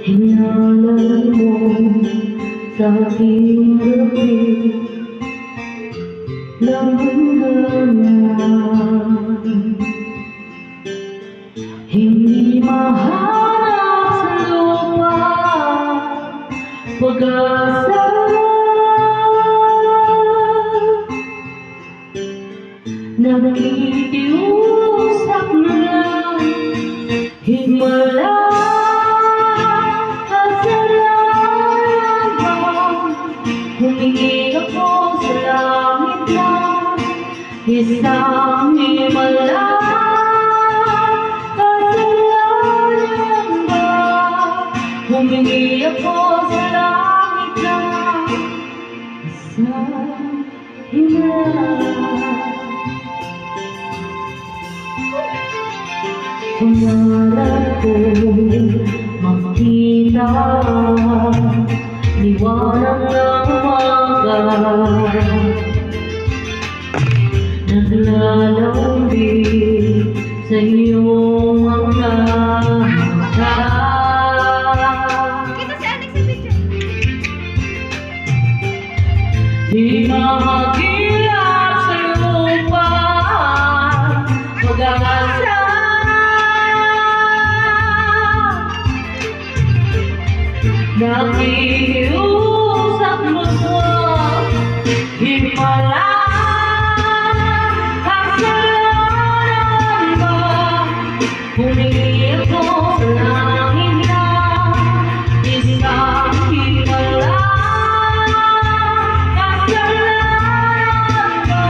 Hinalay mo sa aking gabi ng hangganan, hindi mahanap sa lupa pag-asa. Nakikiusap na lang, himala kasalanan mo. Humingi ako sa langit na isang himala kasalanan mo. Humingi ako sa langit na isang himala. Pangarap ko makita liwanag ng umaga, naglalambing sa iyong mga mata. Di mahagilap sa lupa pag-asa. Nakikiusap mo sa himala kasalanan mo. Humingi ako sa langit na isang himala kasalanan mo.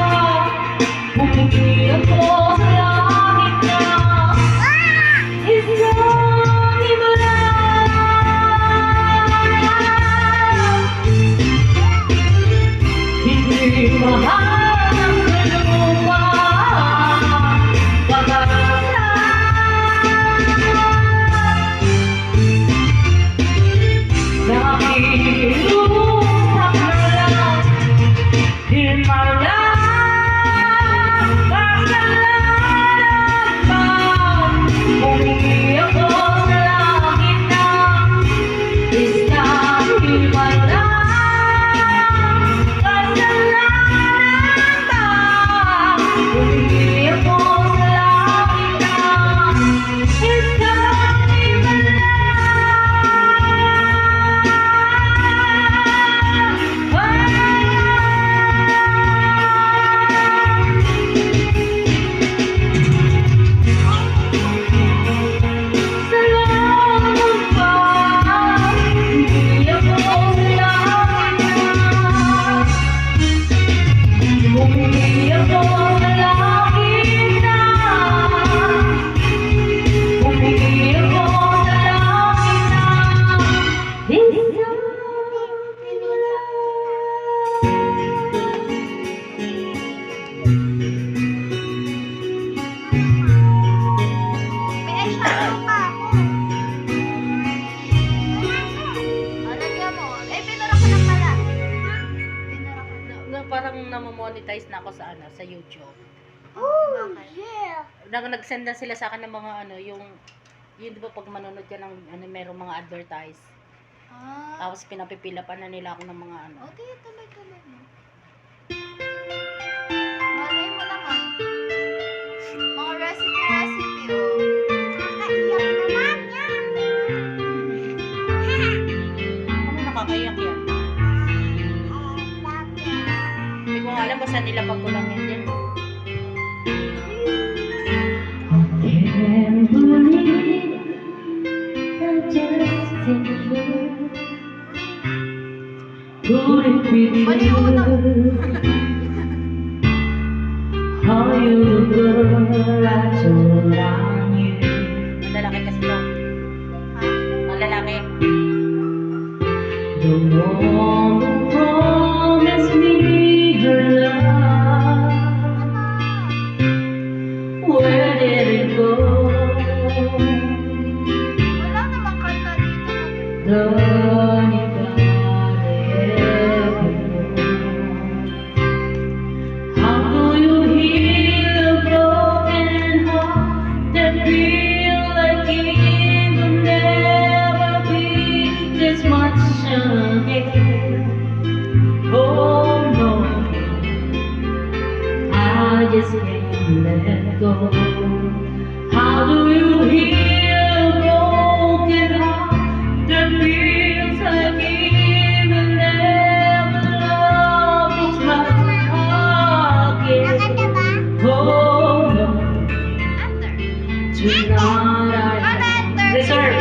Humingi ako sa langit na isang himala. Mahanap sa lupa pag-asa. Nakikiusap na lang, himala kasalanan mo. Humingi ako sa langit na isang himala. Parang namo-monetize na ako sa sa YouTube. Oh, yeah. Nag-send na sila sa akin ng mga yung di ba pag manonood ka ng merong mga advertise. Tapos pinapipila pa na nila ako ng mga Okay, tuloy-tuloy mo. Malay mo naman. Mga recipe, oh. Nakaiyak naman yan. Ano nakakaiyak yan? Hindi ko alam basta nila pagkulang yan yan. Can't believe I just think could it be how you look at your langit. Ang lalaki kasi to. Ang lalaki. The one who promised me her love, where did it go? Wala namang kanta dito. Done it how do you hear? just can't let go. How do you heal a broken heart that feels like even never loved each other again? Oh no, tonight I deserve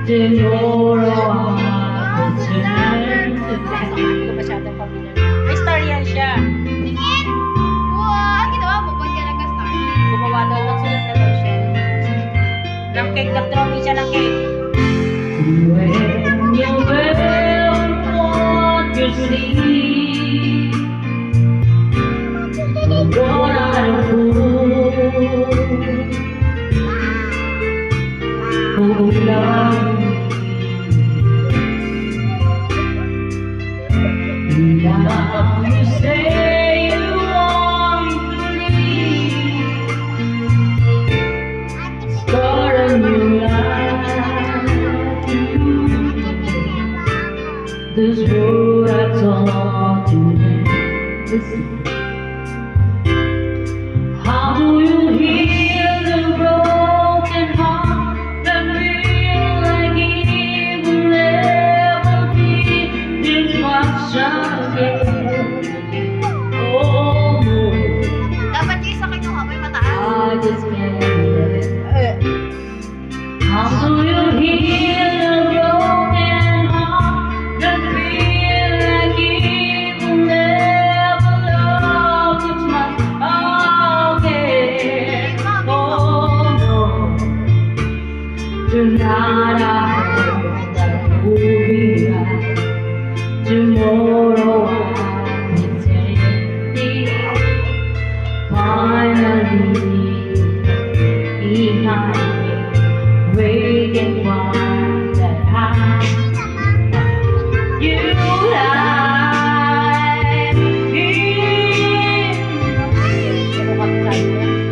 tomorrow I return to that. Hindi ko masyadong pamilya. May story yan siya. Tingin! Wow! Ginawa mo? Ba't ka nag-start? Gumawa daw, nagsulat na daw siya. Ng cake, nag-drawing siya ng cake. When you will want to sleep, what I do, who love me. Now you say you want to leave, start a new life. This road I taught you. Listen. How do you heal the broken heart that feels like it will never be this much again? Oh no, Dapat yung isa kinuha mo yung mataas. I just can't let it. How do you heal a broken heart that feels like it will never love this much again? Oh no, tonight I hope that we'll be